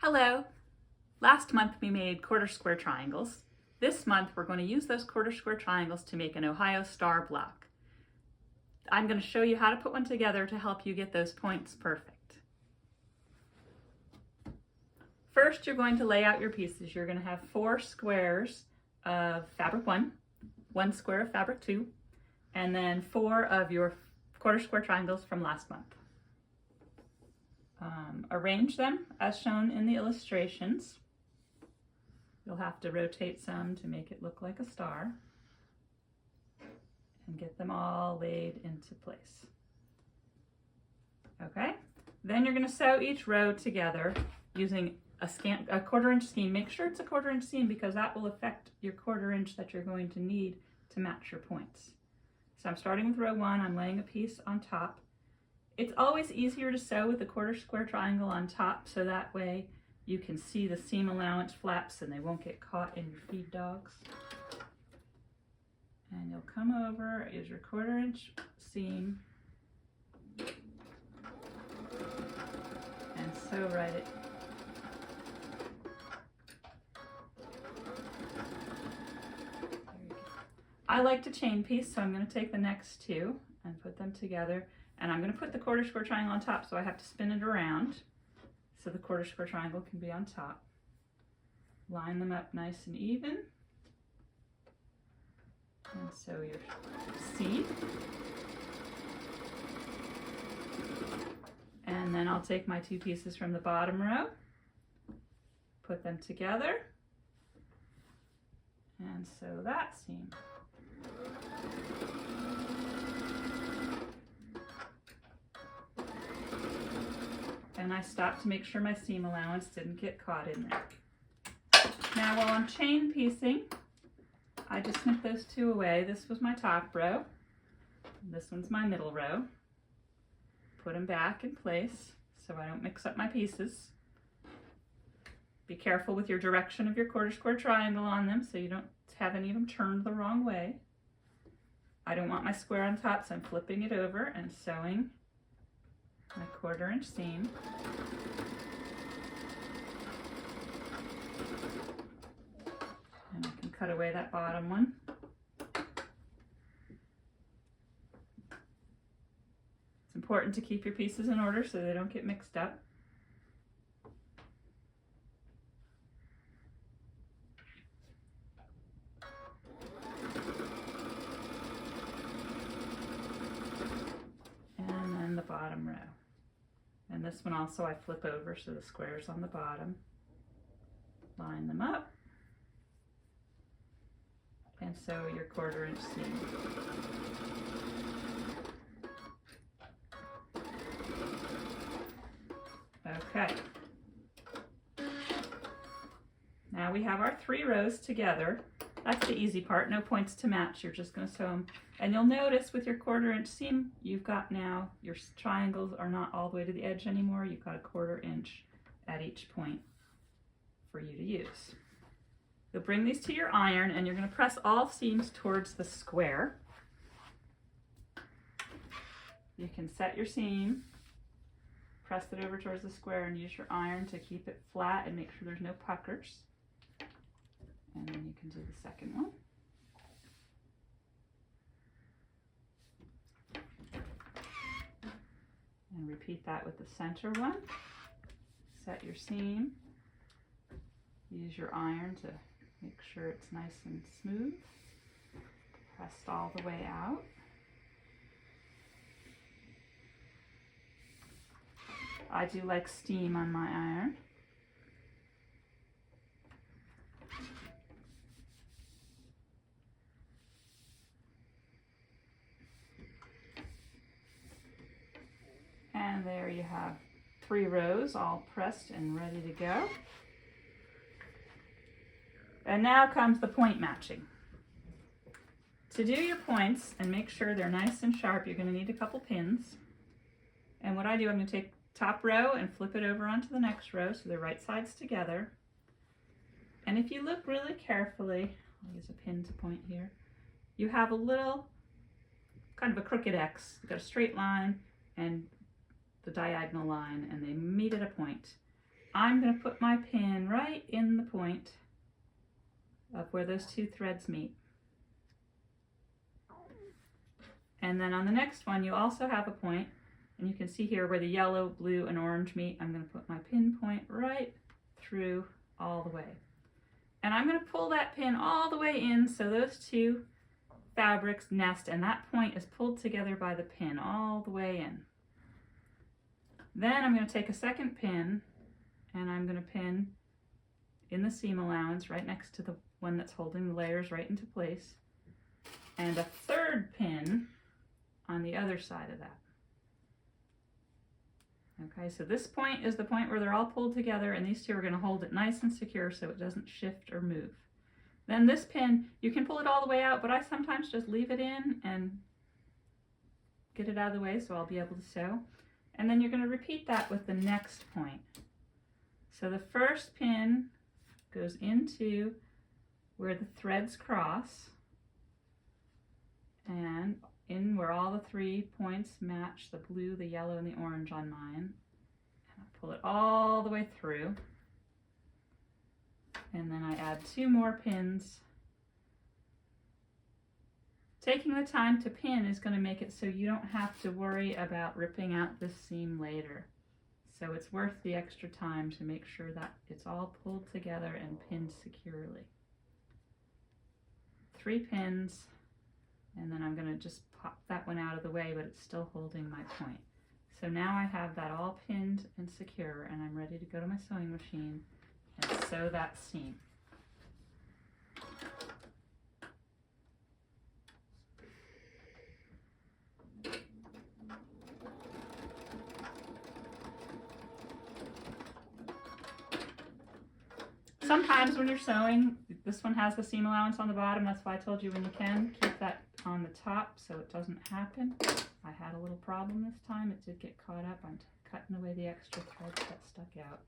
Hello! Last month we made quarter square triangles. This month we're going to use those quarter square triangles to make an Ohio star block. I'm going to show you how to put one together to help you get those points perfect. First, you're going to lay out your pieces. You're going to have 4 squares of fabric 1, 1 square of fabric 2, and then 4 of your quarter square triangles from last month. Arrange them as shown in the illustrations. You'll have to rotate some to make it look like a star and get them all laid into place. Okay, then you're going to sew each row together using a 1/4 inch seam. Make sure it's a 1/4 inch seam because that will affect your 1/4 inch that you're going to need to match your points. So I'm starting with row 1, I'm laying a piece on top. It's always easier to sew with a quarter square triangle on top, so that way you can see the seam allowance flaps and they won't get caught in your feed dogs. And you'll come over, is your 1/4 inch seam, and sew right it. I like to chain piece, so I'm going to take the next 2 and put them together. And I'm going to put the quarter square triangle on top, so I have to spin it around so the quarter square triangle can be on top. Line them up nice and even. And sew your seam. And then I'll take my 2 pieces from the bottom row, put them together, and sew that seam. And I stopped to make sure my seam allowance didn't get caught in there. Now while I'm chain piecing, I just snip those 2 away. This was my top row. This one's my middle row. Put them back in place so I don't mix up my pieces. Be careful with your direction of your quarter square triangle on them so you don't have any of them turned the wrong way. I don't want my square on top, so I'm flipping it over and sewing my 1/4 inch seam. And I can cut away that bottom one. It's important to keep your pieces in order so they don't get mixed up. And then the bottom row. And this one also I flip over so the square's on the bottom. Line them up and sew your 1/4 inch seam. Okay. Now we have our 3 rows together. That's the easy part, no points to match. You're just going to sew them. And you'll notice with your 1/4 inch seam, you've got now, your triangles are not all the way to the edge anymore. You've got a 1/4 inch at each point for you to use. You'll bring these to your iron and you're going to press all seams towards the square. You can set your seam, press it over towards the square and use your iron to keep it flat and make sure there's no puckers. And then you can do the second one. And repeat that with the center one. Set your seam. Use your iron to make sure it's nice and smooth. Pressed all the way out. I do like steam on my iron. And there you have 3 rows all pressed and ready to go. And now comes the point matching. To do your points and make sure they're nice and sharp, you're going to need a couple pins. And what I do, I'm going to take top row and flip it over onto the next row so they're right sides together. And if you look really carefully, I'll use a pin to point here, you have a little kind of a crooked X. You've got a straight line and the diagonal line, and they meet at a point. I'm going to put my pin right in the point of where those two threads meet. And then on the next one, you also have a point, and you can see here where the yellow, blue, and orange meet. I'm going to put my pin point right through all the way. And I'm going to pull that pin all the way in so those two fabrics nest, and that point is pulled together by the pin all the way in. Then I'm going to take a second pin, and I'm going to pin in the seam allowance right next to the one that's holding the layers right into place, and a third pin on the other side of that. Okay, so this point is the point where they're all pulled together, and these two are going to hold it nice and secure so it doesn't shift or move. Then this pin, you can pull it all the way out, but I sometimes just leave it in and get it out of the way so I'll be able to sew. And then you're going to repeat that with the next point. So the first pin goes into where the threads cross, and in where all the 3 points match the blue, the yellow, and the orange on mine. And I pull it all the way through. And then I add 2 more pins. Taking the time to pin is going to make it so you don't have to worry about ripping out this seam later. So it's worth the extra time to make sure that it's all pulled together and pinned securely. 3 pins, and then I'm going to just pop that one out of the way, but it's still holding my point. So now I have that all pinned and secure, and I'm ready to go to my sewing machine and sew that seam. Sometimes when you're sewing, this one has the seam allowance on the bottom. That's why I told you when you can, keep that on the top so it doesn't happen. I had a little problem this time. It did get caught up. I'm cutting away the extra threads that stuck out.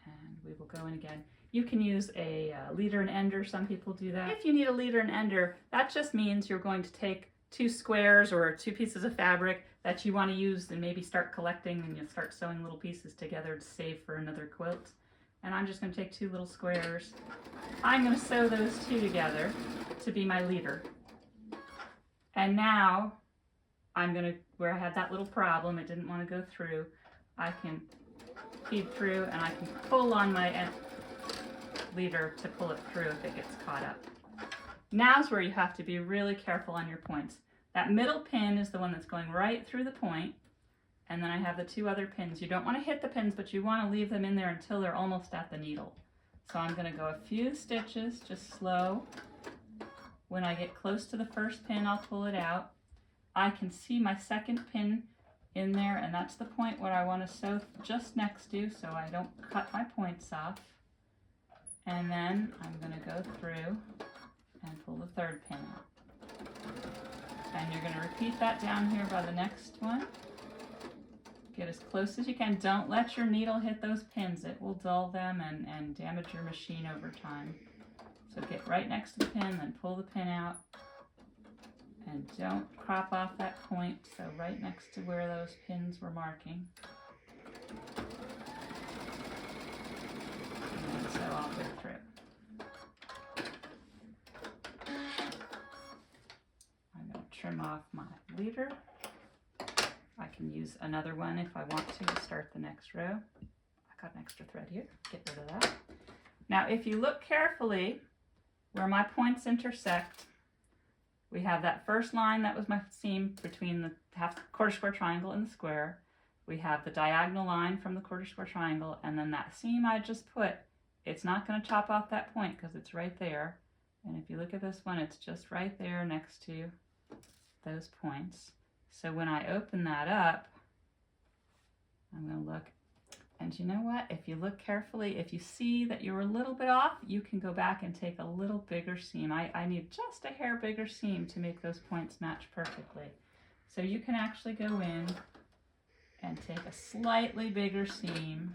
And we will go in again. You can use a leader and ender. Some people do that. If you need a leader and ender, that just means you're going to take 2 squares or 2 pieces of fabric that you want to use and maybe start collecting, and you'll start sewing little pieces together to save for another quilt. And I'm just going to take 2 little squares. I'm going to sew those 2 together to be my leader. And now I'm going to, where I had that little problem, it didn't want to go through, I can feed through and I can pull on my leader to pull it through if it gets caught up. Now's where you have to be really careful on your points. That middle pin is the one that's going right through the point. And then I have the 2 other pins. You don't want to hit the pins, but you want to leave them in there until they're almost at the needle. So I'm going to go a few stitches, just slow. When I get close to the first pin, I'll pull it out. I can see my second pin in there, and that's the point where I want to sew just next to, so I don't cut my points off. And then I'm going to go through and pull the third pin out. And you're going to repeat that down here by the next one. Get as close as you can. Don't let your needle hit those pins. It will dull them and damage your machine over time. So get right next to the pin, then pull the pin out. And don't crop off that point, so right next to where those pins were marking. And sew all the way through. I'm going to trim off my leader. I can use another one if I want to start the next row. I got an extra thread here, get rid of that. Now if you look carefully where my points intersect, we have that first line that was my seam between the quarter square triangle and the square. We have the diagonal line from the quarter square triangle, and then that seam I just put, it's not going to chop off that point because it's right there. And if you look at this one, it's just right there next to those points. So when I open that up, I'm going to look, and you know what? If you look carefully, if you see that you're a little bit off, you can go back and take a little bigger seam. I need just a hair bigger seam to make those points match perfectly. So you can actually go in and take a slightly bigger seam.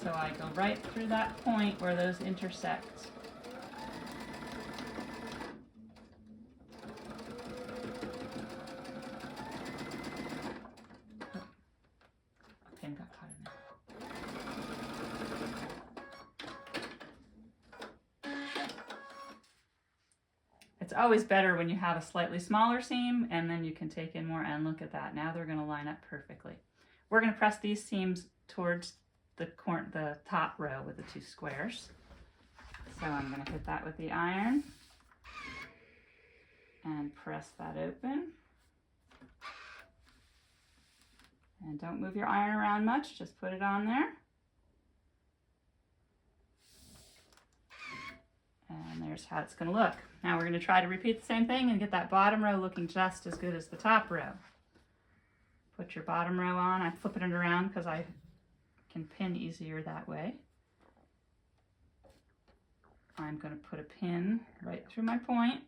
So I go right through that point where those intersect. always better when you have a slightly smaller seam, and then you can take in more, and look at that. Now they're gonna line up perfectly. We're gonna press these seams towards the top row with the 2 squares. So I'm gonna hit that with the iron and press that open. And don't move your iron around much, just put it on there. And there's how it's gonna look. Now we're gonna try to repeat the same thing and get that bottom row looking just as good as the top row. Put your bottom row on. I'm flipping it around because I can pin easier that way. I'm gonna put a pin right through my point.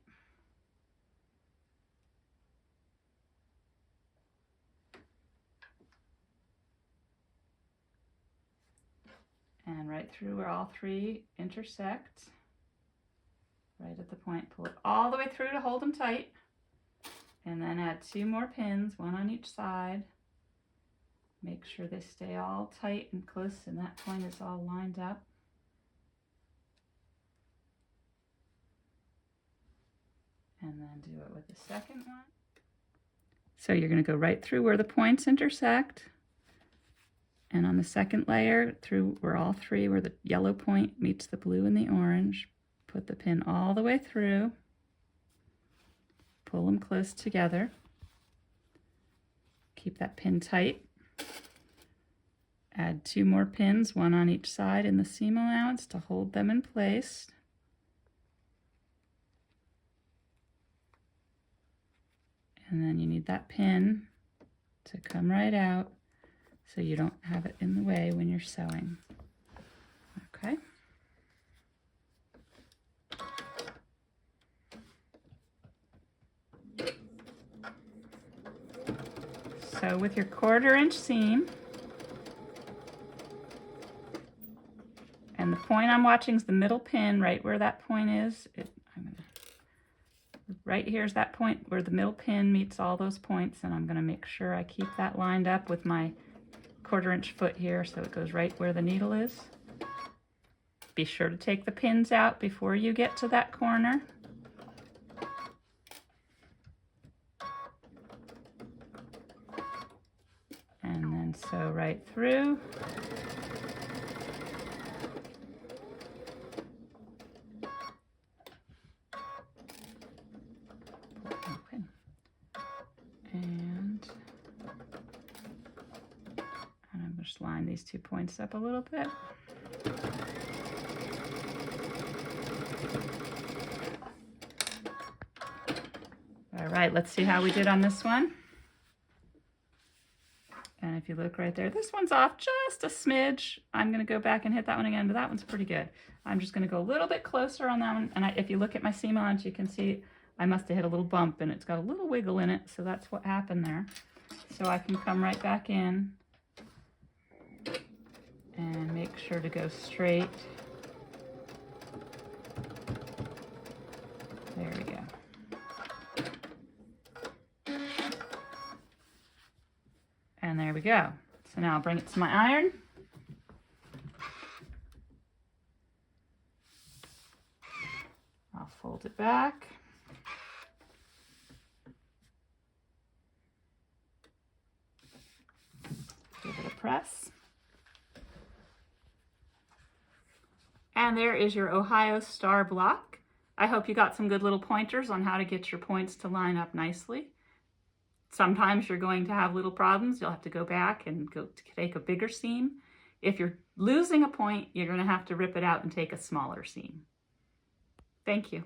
And right through where all 3 intersect. Right at the point, pull it all the way through to hold them tight, and then add 2 more pins, 1 on each side. Make sure they stay all tight and close and that point is all lined up. And then do it with the second one. So you're going to go right through where the points intersect, and on the second layer through where all 3, where the yellow point meets the blue and the orange, put the pin all the way through, pull them close together, keep that pin tight, add 2 more pins, 1 on each side in the seam allowance to hold them in place. And then you need that pin to come right out so you don't have it in the way when you're sewing. Okay. So with your 1/4 inch seam, and the point I'm watching is the middle pin, right where that point is. Right here's that point where the middle pin meets all those points, and I'm going to make sure I keep that lined up with my 1/4 inch foot here so it goes right where the needle is. Be sure to take the pins out before you get to that corner. And then sew right through. Open. And I'm just line these 2 points up a little bit. All right, let's see how we did on this one. And if you look right there, this one's off just a smidge. I'm going to go back and hit that one again, but that one's pretty good. I'm just going to go a little bit closer on that one. And if you look at my seam allowance, you can see I must have hit a little bump, and it's got a little wiggle in it, so that's what happened there. So I can come right back in and make sure to go straight. There we go. And there we go. So now I'll bring it to my iron. I'll fold it back. Give it a press. And there is your Ohio Star block. I hope you got some good little pointers on how to get your points to line up nicely. Sometimes you're going to have little problems. You'll have to go back and take a bigger seam. If you're losing a point, you're going to have to rip it out and take a smaller seam. Thank you.